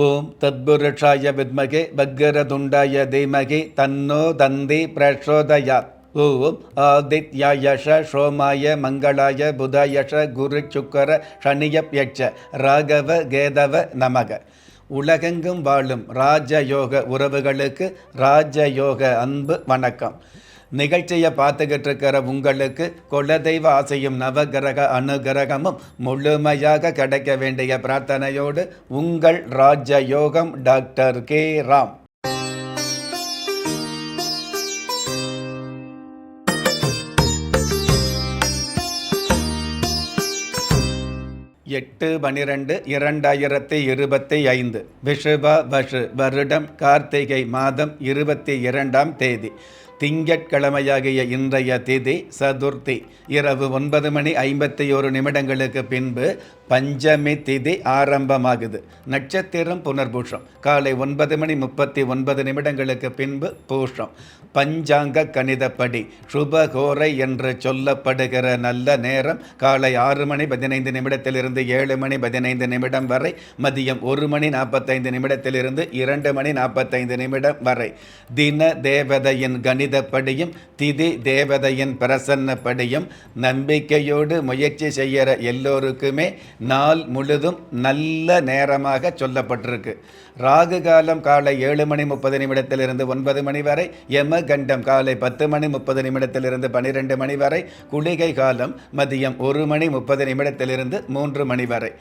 ஓம் தத்புருஷாய வித்மகே பக்கரதுண்டாய தீமகி தன்னோ தந்தி பிரச்சோதயாத். ஓம் ஆதித்யாயஷ சோமாய மங்களாய புதாயஷ குரு சுக்கர சனியப்யட்ச ராகவ கேதவ நமக. உலகெங்கும் வாழும் ராஜயோக உறவுகளுக்கு ராஜயோக அன்பு வணக்கம். நிகழ்ச்சியை பார்த்துக்கிட்டு இருக்கிற உங்களுக்கு குலதெய்வ ஆசையும் நவகிரக அனுகிரகமும் முழுமையாக கிடைக்க வேண்டிய பிரார்த்தனையோடு உங்கள் ராஜயோகம் டாக்டர் கே ராம். எட்டு 12/2025 விஷுவ வஷு வருடம் கார்த்திகை மாதம் 22ஆம் தேதி திங்கட்கிழமையாகிய இன்றைய திதி சதுர்த்தி. இரவு 9:51 பின்பு பஞ்சமி திதி ஆரம்பமாகுது. நட்சத்திரம் புனர்பூஷம். காலை 9:39 பின்பு பூஷம். பஞ்சாங்க கணிதப்படி சுபகோரை என்று சொல்லப்படுகிற நல்ல நேரம் காலை 6:15 7:15 வரை, மதியம் 1:45 2:45 வரை. தின தேவதையின் கணிதப்படியும் திதி தேவதையின் பிரசன்னப்படியும் நம்பிக்கையோடு முயற்சி செய்கிற எல்லோருக்குமே நாள் முழுதும் நல்ல நேரமாக சொல்லப்பட்டிருக்கு. ராகு காலம் காலை 7:30 9 மணி வரை, யமகண்டம் காலை 10:30 12 வரை, குளிகை காலம் மதியம் 1:30 3 மணி வரை.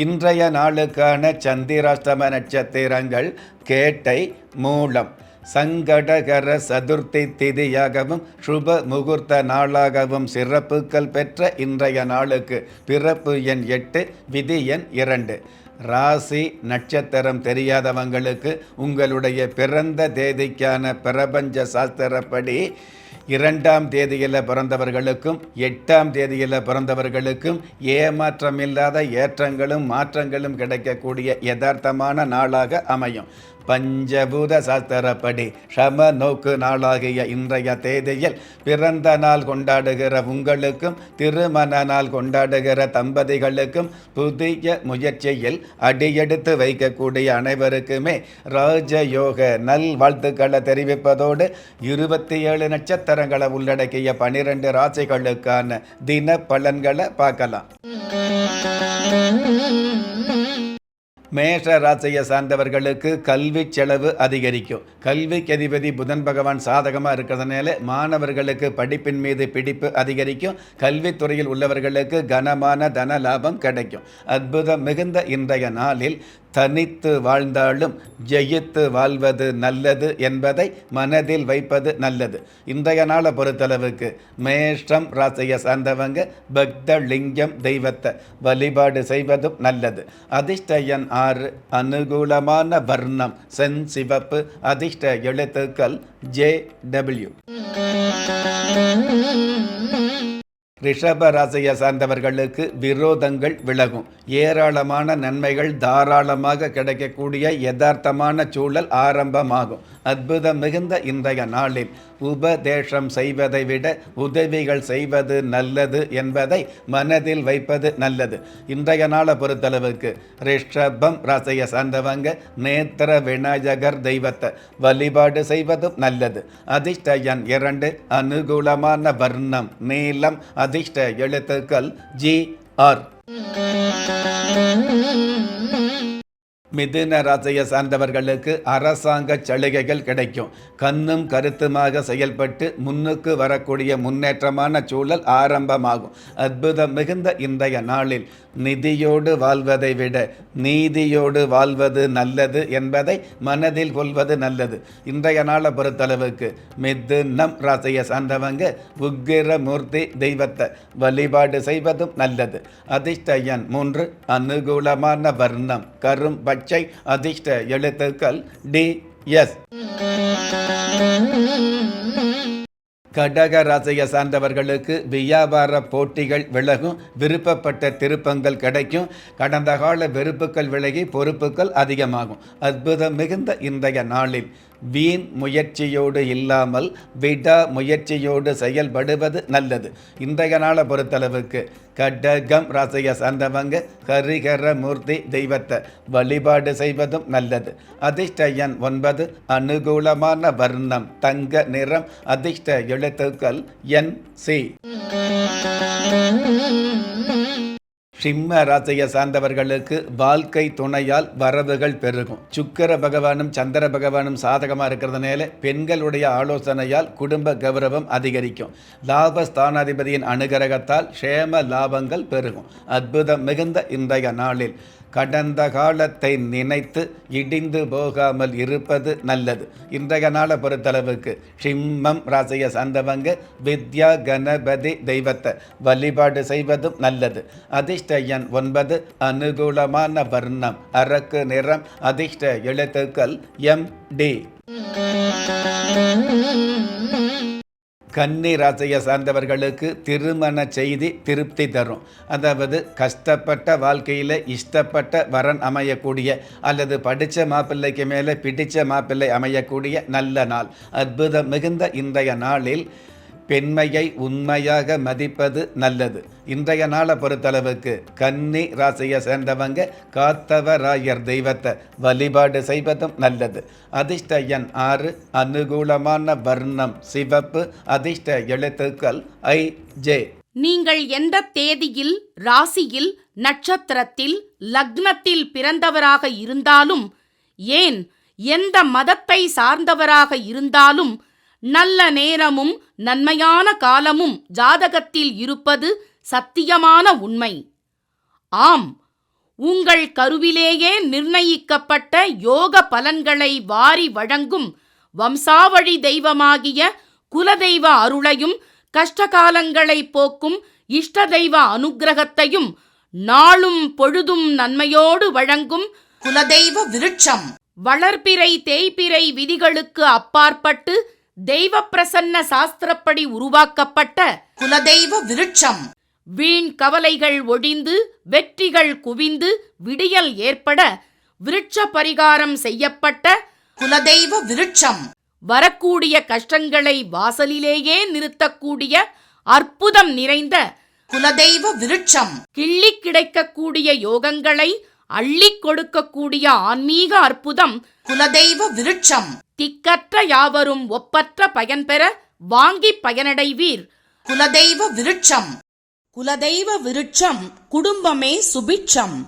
இன்றைய நாளுக்கான சந்திராஷ்டம நட்சத்திரங்கள் கேட்டை, மூலம். சங்கடகர சதுர்த்தி திதியாகவும் சுப முகூர்த்த நாளாகவும் சிறப்புகள் பெற்ற இன்றைய நாளுக்கு பிறப்பு எண் 8, விதி எண் 2. ராசி நட்சத்திரம் தெரியாதவங்களுக்கு உங்களுடைய பிறந்த தேதிக்கான பிரபஞ்ச சாஸ்திரப்படி 2ஆம் தேதியில் பிறந்தவர்களுக்கும் 8ஆம் தேதியில் பிறந்தவர்களுக்கும் ஏமாற்றமில்லாத ஏற்றங்களும் மாற்றங்களும் கிடைக்கக்கூடிய யதார்த்தமான நாளாக அமையும். பஞ்சபூத சாஸ்திரப்படி சம நோக்கு நாளாகிய இன்றைய தேதியில் பிறந்த நாள் கொண்டாடுகிற உங்களுக்கும் திருமண நாள் கொண்டாடுகிற தம்பதிகளுக்கும் புதிய முயற்சியில் அடியெடுத்து வைக்கக்கூடிய அனைவருக்குமே ராஜயோக நல் வாழ்த்துக்களை தெரிவிப்பதோடு 27 நட்சத்திரங்களை உள்ளடக்கிய 12 ராசிகளுக்கான தின பலன்களை பார்க்கலாம். மேஷ ராசியை சார்ந்தவர்களுக்கு கல்வி செலவு அதிகரிக்கும். கல்விக்கு அதிபதி புதன் பகவான் சாதகமாக இருக்கிறதுனால மாணவர்களுக்கு படிப்பின் மீது பிடிப்பு அதிகரிக்கும். கல்வித்துறையில் உள்ளவர்களுக்கு கனமான தன லாபம் கிடைக்கும். அற்புதம் மிகுந்த இன்றைய நாளில் தனித்து வாழ்ந்தாலும் ஜெயித்து வாழ்வது நல்லது என்பதை மனதில் வைப்பது நல்லது. இன்றைய நாளை பொறுத்தளவுக்கு மேஷம் ராசியை சார்ந்தவங்க பக்த லிங்கம் தெய்வத்தை வழிபாடு செய்வதும் நல்லது. அதிர்ஷ்ட எண் 6, அனுகூலமான வர்ணம் சென் சிவப்பு, அதிர்ஷ்ட எழுத்துக்கள் JW. ரிஷப ராசியை சார்ந்தவர்களுக்கு விரோதங்கள் விலகும். ஏராளமான நன்மைகள் தாராளமாக கிடைக்கக்கூடிய யதார்த்தமான சூழல் ஆரம்பமாகும். அற்புதம் மிகுந்த இன்றைய நாளில் உபதேசம் செய்வதை விட உதவிகள் செய்வது நல்லது என்பதை மனதில் வைப்பது நல்லது. இன்றைய நாளை பொறுத்தளவுக்கு ரிஷபம் ராசியை சார்ந்தவங்க நேத்திர விநாயகர் தெய்வத்தை வழிபாடு செய்வதும் நல்லது. அதிர்ஷ்ட எண் 2, அனுகூலமான வர்ணம் நீலம், அதிர்ஷ்ட எழுத்துக்கள் GR. மிதுன ராசியை சார்ந்தவர்களுக்கு அரசாங்க சலுகைகள் கிடைக்கும். கண்ணும் கருத்துமாக செயல்பட்டு முன்னுக்கு வரக்கூடிய முன்னேற்றமான சூழல் ஆரம்பமாகும். அற்புதம் மிகுந்த இன்றைய நாளில் நிதியோடு வாழ்வதை விட நீதியோடு வாழ்வது நல்லது என்பதை மனதில் கொள்வது நல்லது. இன்றைய நாளை பொறுத்தளவுக்கு மிதுனம் ராசியை சார்ந்தவங்க உக்கிரமூர்த்தி தெய்வத்தை வழிபாடு செய்வதும் நல்லது. அதிர்ஷ்ட எண் 3, அனுகூலமான வர்ணம் கரும் பச்சை, அதிர்ஷ்ட எழுத்துக்கள் DS. கடக ராசியை சார்ந்தவர்களுக்கு வியாபார போட்டிகள் விலகும். விருப்பப்பட்ட திருப்பங்கள் கிடைக்கும். கடந்த கால வெறுப்புகள் விலகி பொறுப்புகள் அதிகமாகும். அற்புதம் மிகுந்த இன்றைய நாளில் வீண் முயற்சியோடு இல்லாமல் விடா முயற்சியோடு செயல்படுவது நல்லது. இன்றைய நாளை பொறுத்தளவுக்கு கடகம் ராசியை சார்ந்தவங்க ஹரிஹர மூர்த்தி தெய்வத்தை வழிபாடு செய்வதும் நல்லது. அதிர்ஷ்ட எண் 9, அனுகூலமான வர்ணம் தங்க நிறம், அதிர்ஷ்ட எழுத்துக்கள் NC. சிம்ம ராசியை சார்ந்தவர்களுக்கு வாழ்க்கை துணையால் வரவுகள் பெருகும். சுக்கிர பகவானும் சந்திர பகவானும் சாதகமாக இருக்கிறதுனால பெண்களுடைய ஆலோசனையால் குடும்ப கௌரவம் அதிகரிக்கும். லாபஸ்தானாதிபதியின் அனுகிரகத்தால் க்ஷேம லாபங்கள் பெருகும். அற்புதம் மிகுந்த இன்றைய நாளில் கடந்த காலத்தை நினைத்து இடிந்து போகாமல் இருப்பது நல்லது. இன்றைய நாளை பொறுத்தளவுக்கு சிம்மம் ராசியை சார்ந்தவங்க வித்யா கணபதி தெய்வத்தை வழிபாடு செய்வதும் நல்லது. அதிர்ஷ்ட எண் 9, அனுகூலமான வர்ணம் அரக்கு நிறம், அதிர்ஷ்ட எழுத்துக்கள் MD. கன்னி ராசியை சார்ந்தவர்களுக்கு திருமண செய்தி திருப்தி தரும். அதாவது கஷ்டப்பட்ட வாழ்க்கையில் இஷ்டப்பட்ட வரன் அமையக்கூடிய அல்லது படித்த மாப்பிள்ளைக்கு மேலே பிடித்த மாப்பிள்ளை அமையக்கூடிய நல்ல நாள். அற்புதம் மிகுந்த இன்றைய நாளில் பெண்மையை உண்மையாக மதிப்பது நல்லது. இன்றைய நாளை பொறுத்தளவுக்கு கன்னி ராசியை சேர்ந்தவங்க காத்தவராயர் தெய்வத்தை வழிபாடு செய்வதும் நல்லது. அதிர்ஷ்ட எண் 6, அனுகூலமான வர்ணம் சிவப்பு, அதிர்ஷ்ட எழுத்துக்கள் IJ. நீங்கள் எந்த தேதியில், ராசியில், நட்சத்திரத்தில், லக்னத்தில் பிறந்தவராக இருந்தாலும், ஏன் எந்த மதத்தை சார்ந்தவராக இருந்தாலும், நல்ல நேரமும் நன்மையான காலமும் ஜாதகத்தில் இருப்பது சத்தியமான உண்மை. ஆம், உங்கள் கருவிலேயே நிர்ணயிக்கப்பட்ட யோக பலன்களை வாரி வழங்கும் வம்சாவழி தெய்வமாகிய குலதெய்வ அருளையும் கஷ்டகாலங்களை போக்கும் இஷ்ட தெய்வ அனுக்கிரகத்தையும் நாளும் பொழுதும் நன்மையோடு வழங்கும் குலதெய்வ விருட்சம் வளர்பிறை தேய்பிறை விதிகளுக்கு அப்பாற்பட்டு தெய்வ பிரசன்ன சாஸ்திரப்படி உருவாக்கப்பட்ட குலதெய்வ விருட்சம். வீண் கவலைகள் ஒழிந்து வெற்றிகள் குவிந்து விடியல் ஏற்பட விருட்ச பரிகாரம் செய்யப்பட்ட குலதெய்வ விருட்சம். வரக்கூடிய கஷ்டங்களை வாசலிலேயே நிறுத்தக்கூடிய அற்புதம் நிறைந்த குலதெய்வ விருட்சம். கிள்ளி கிடைக்கக்கூடிய யோகங்களை அள்ளிக் கொடுக்கக்கூடிய ஆன்மீக அற்புதம் குலதெய்வ விருட்சம். திக்கற்ற யாவரும் ஒப்பற்ற பயன்பெற வாங்கி பயனடைவீர். குலதெய்வ விருட்சம். குலதெய்வ விருட்சம் குடும்பமே சுபிட்சம்.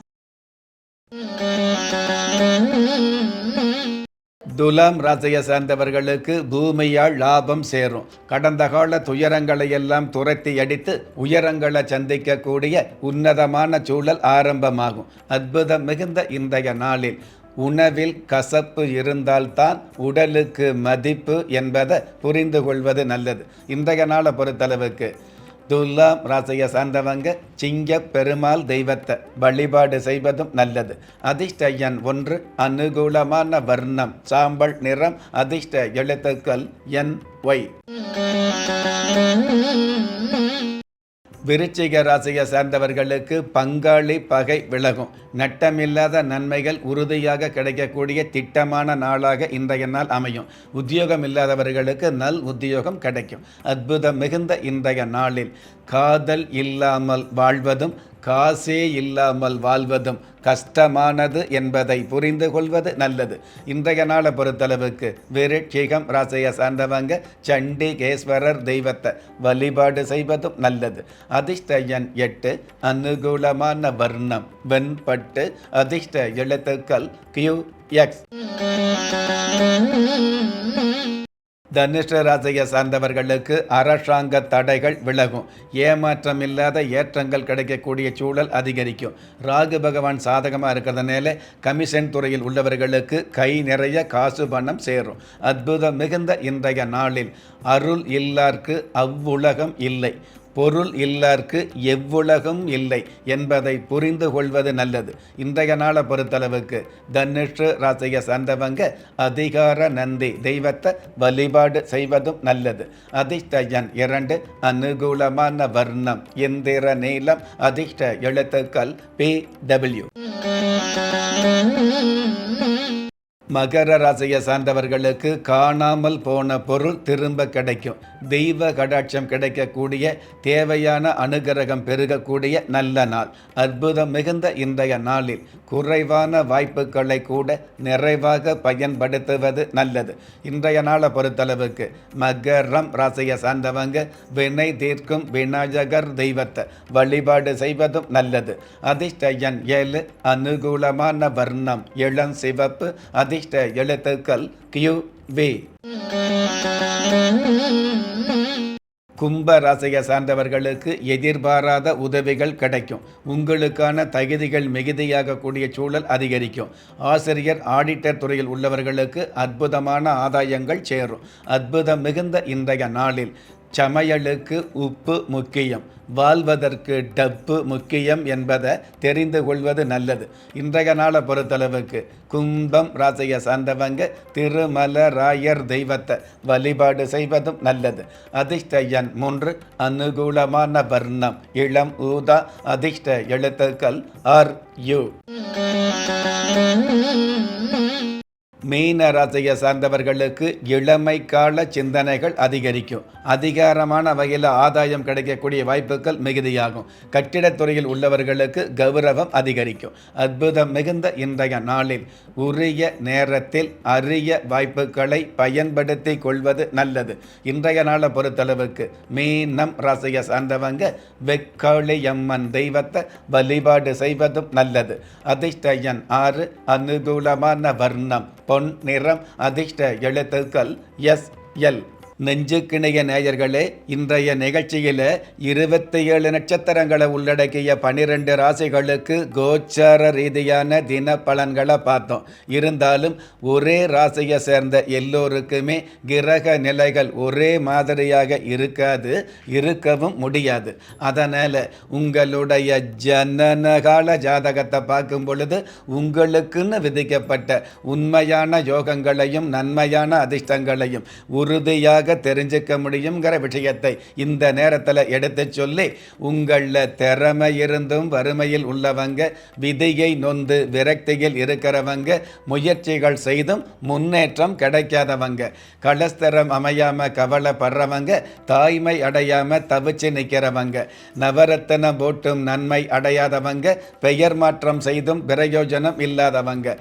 துலாம் ராசியை சார்ந்தவர்களுக்கு பூமியால் லாபம் சேரும். கடந்த கால துயரங்களை எல்லாம் துரத்தி அடித்து உயரங்களை சந்திக்கக்கூடிய உன்னதமான சூழல் ஆரம்பமாகும். அற்புதம் மிகுந்த இன்றைய நாளில் உணவில் கசப்பு இருந்தால்தான் உடலுக்கு மதிப்பு என்பதை புரிந்து கொள்வது நல்லது. இன்றைய நாளை பொறுத்தளவுக்கு துலாம் ராசியை சார்ந்தவங்க சிங்க பெருமாள் தெய்வத்தை வழிபாடு செய்வதும் நல்லது. அதிர்ஷ்ட எண் 1, அனுகூலமான வர்ணம் சாம்பல் நிறம், அதிர்ஷ்ட எழுத்துக்கள் NY. விருச்சிக ராசியை சார்ந்தவர்களுக்கு பங்காளி பகை விலகும். நட்டமில்லாத நன்மைகள் உறுதியாக கிடைக்கக்கூடிய திட்டமான நாளாக இன்றைய நாள் அமையும். உத்தியோகம் இல்லாதவர்களுக்கு நல் உத்தியோகம் கிடைக்கும். அற்புதம் மிகுந்த இன்றைய நாளில் காதல் இல்லாமல் வாழ்வதும் காசே இல்லாமல் வாழ்வதும் கஷ்டமானது என்பதை புரிந்து கொள்வது நல்லது. இன்றைய நாளை பொறுத்தளவுக்கு விருச்சிகம் ராசியை சார்ந்தவங்க சண்டிகேஸ்வரர் தெய்வத்தை வழிபாடு செய்வதும் நல்லது. அதிர்ஷ்ட எண் 8, அனுகூலமான வர்ணம் வெண்பட்டு, அதிர்ஷ்ட எழுத்துக்கள் QX. தனுஷ ராசியை சார்ந்தவர்களுக்கு அரசாங்க தடைகள் விலகும். ஏமாற்றமில்லாத ஏற்றங்கள் கிடைக்கக்கூடிய சூழல் அதிகரிக்கும். ராகு பகவான் சாதகமாக இருக்கிறதுனால கமிஷன் துறையில் உள்ளவர்களுக்கு கை நிறைய காசு பணம் சேரும். அற்புதம் மிகுந்த இன்றைய நாளில் அருள் இல்லார்க்கு அவ்வுலகம் இல்லை, பொருள் இல்லார்க்கு எவ்வுலகும் இல்லை என்பதை புரிந்து கொள்வது நல்லது. இன்றைய நாளை பொறுத்தளவுக்கு தனுஷ் ராசியை சார்ந்தவங்க அதிகார நந்தி தெய்வத்தை வழிபாடு செய்வதும் நல்லது. அதிர்ஷ்ட எண் 2, அனுகூலமான வர்ணம் எந்திர நீளம், அதிர்ஷ்ட எழுத்துக்கள் PW. மகர ராசியை சார்ந்தவர்களுக்கு காணாமல் போன பொருள் திரும்ப கிடைக்கும். தெய்வ கடாட்சம் கிடைக்கக்கூடிய, தேவையான அனுகிரகம் பெருகக்கூடிய நல்ல நாள். அற்புதம் மிகுந்த இன்றைய நாளில் குறைவான வாய்ப்புகளை கூட நிறைவாக பயன்படுத்துவது நல்லது. இன்றைய நாளை பொறுத்தளவுக்கு மகரம் ராசியை சார்ந்தவங்க வினை தீர்க்கும் விநாயகர் தெய்வத்தை வழிபாடு செய்வதும் நல்லது. அதிர்ஷ்ட எண் 7, அனுகூலமான வர்ணம் இளம் சிவப்பு, அதிர்ஷ்ட எழுத்துக்கள் QV. கும்ப ராசியை சார்ந்தவர்களுக்கு எதிர்பாராத உதவிகள் கிடைக்கும். உங்களுக்கான தகுதிகள் மிகுதியாகக்கூடிய சூழல் அதிகரிக்கும். ஆசிரியர், ஆடிட்டர் துறையில் உள்ளவர்களுக்கு அற்புதமான ஆதாயங்கள் சேரும். அற்புதம் மிகுந்த இன்றைய நாளில் சமையலுக்கு உப்பு முக்கியம், வாழ்வதற்கு டப்பு முக்கியம் என்பதை தெரிந்து கொள்வது நல்லது. இன்றைய நாளை பொறுத்தளவுக்கு கும்பம் ராசியை சார்ந்தவங்க திருமல ராயர் தெய்வத்தை வழிபாடு செய்வதும் நல்லது. அதிர்ஷ்ட எண் 3, அனுகூலமான வர்ணம் இளம் ஊதா, அதிர்ஷ்ட எழுத்துக்கள் RU. மீன ராசியை சார்ந்தவர்களுக்கு இளமை கால சிந்தனைகள் அதிகரிக்கும். அதிகாரமான வகையில் ஆதாயம் கிடைக்கக்கூடிய வாய்ப்புகள் மிகுதியாகும். கட்டிடத்துறையில் உள்ளவர்களுக்கு கௌரவம் அதிகரிக்கும். அற்புதம் மிகுந்த இன்றைய நாளில் உரிய நேரத்தில் அரிய வாய்ப்புகளை பயன்படுத்தி கொள்வது நல்லது. இன்றைய நாளை பொறுத்தளவுக்கு மீனம் ராசியை சார்ந்தவங்க வெக்காளியம்மன் தெய்வத்தை வழிபாடு செய்வதும் நல்லது. அதிர்ஷ்ட எண் 6, அனுகூலமான வர்ணம் பொன் நிறம், அதிர்ஷ்ட எழுத்துக்கள் SL. நெஞ்சுக்கிணைய நேயர்களே, இன்றைய நிகழ்ச்சியில் 27 நட்சத்திரங்களை உள்ளடக்கிய 12 ராசிகளுக்கு கோச்சார ரீதியான தின பலன்களை பார்த்தோம். இருந்தாலும் ஒரே ராசியை சேர்ந்த எல்லோருக்குமே கிரக நிலைகள் ஒரே மாதிரியாக இருக்காது, இருக்கவும் முடியாது. அதனால் உங்களுடைய ஜனனகால ஜாதகத்தை பார்க்கும் பொழுது உங்களுக்குன்னு விதிக்கப்பட்ட உண்மையான யோகங்களையும் நன்மையான அதிர்ஷ்டங்களையும் உறுதியாக தெரிஞ்சுக்க முடியுங்கிற விஷயத்தை இந்த நேரத்தில் எடுத்து சொல்லி, உங்களில் திறமை இருந்தும் வறுமையில் உள்ளவங்க, விதியை நொந்து விரக்தியில் இருக்கிறவங்க, முயற்சிகள் செய்தும் முன்னேற்றம் கிடைக்காதவங்க, கலஸ்தரம் அமையாம கவலைப்படுறவங்க, தாய்மை அடையாம தவிச்சு நிற்கிறவங்க, நவரத்தனம் போட்டும் நன்மை அடையாதவங்க, பெயர் மாற்றம் செய்தும் பிரயோஜனம் இல்லாதவங்க,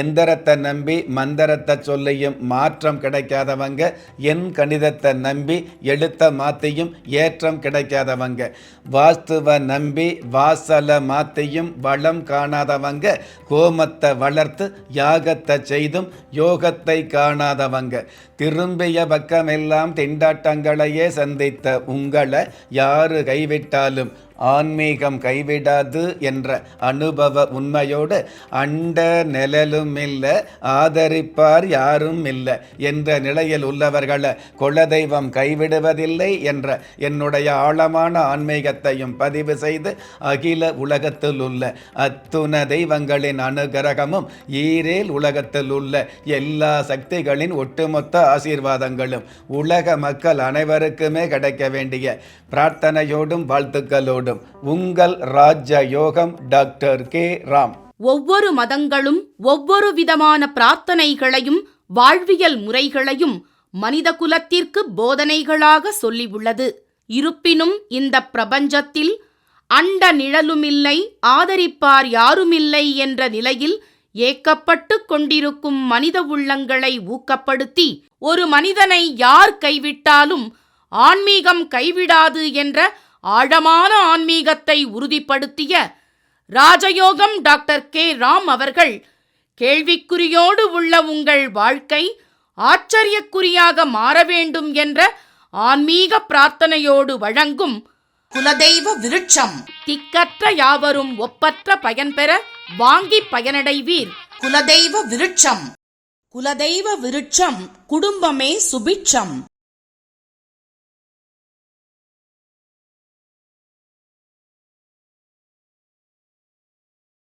எந்திரத்தை நம்பி மந்திரத்தை சொல்லியும் மாற்றம் கிடைக்காதவங்க, என் கணிதத்தை நம்பி எழுத்த மாத்தியும் ஏற்றம் கிடைக்காதவங்க, வாஸ்துவை நம்பி வாசலை மாத்தியும் வளம் காணாதவங்க, கோமத்தை வளர்த்து யாகத்தை செய்தும் யோகத்தை காணாதவங்க, திரும்பிய பக்கமெல்லாம் திண்டாட்டங்களையே சந்தித்த உங்களை யாரு கைவிட்டாலும் ஆன்மீகம் கைவிடாது என்ற அனுபவ உண்மையோடு அண்ட நிழலும் இல்லை, ஆதரிப்பார் யாரும் இல்லை என்ற நிலையில் உள்ளவர்களை குலதெய்வம் கைவிடுவதில்லை என்ற என்னுடைய ஆழமான ஆன்மீகத்தையும் பதிவு செய்து அகில உலகத்தில் உள்ள அத்துண தெய்வங்களின் அனுகிரகமும் ஈரேல் உலகத்தில் உள்ள எல்லா சக்திகளின் ஒட்டுமொத்த ஆசீர்வாதங்களும் உலக மக்கள் அனைவருக்குமே கிடைக்க வேண்டிய பிரார்த்தனையோடும் வாழ்த்துக்களோடும் உங்கள் ராஜ யோகம் டாக்டர் K. ராம். ஒவ்வொரு மதங்களும் ஒவ்வொரு விதமான பிரார்த்தனைகளையும் வாழ்வியல் முறைகளையும் மனித குலத்திற்கு போதனைகளாக சொல்லியுள்ளது. இருப்பினும் இந்த பிரபஞ்சத்தில் அண்ட நிழலுமில்லை, ஆதரிப்பார் யாருமில்லை என்ற நிலையில் ஏக்கப்பட்டு கொண்டிருக்கும் மனித உள்ளங்களை ஊக்கப்படுத்தி, ஒரு மனிதனை யார் கைவிட்டாலும் ஆன்மீகம் கைவிடாது என்ற ஆழமான ஆன்மீகத்தை உறுதிப்படுத்திய ராஜயோகம் டாக்டர் K. ராம் அவர்கள், கேள்விக்குறியோடு உள்ள உங்கள் வாழ்க்கை ஆச்சரியக்குறியாக மாற வேண்டும் என்ற ஆன்மீக பிரார்த்தனையோடு வழங்கும் குலதெய்வ விருட்சம். திக்கற்ற யாவரும் ஒப்பற்ற பயன்பெற வாங்கி பயனடைவீர். குலதெய்வ விருட்சம். குலதெய்வ விருட்சம், குடும்பமே சுபிட்சம்.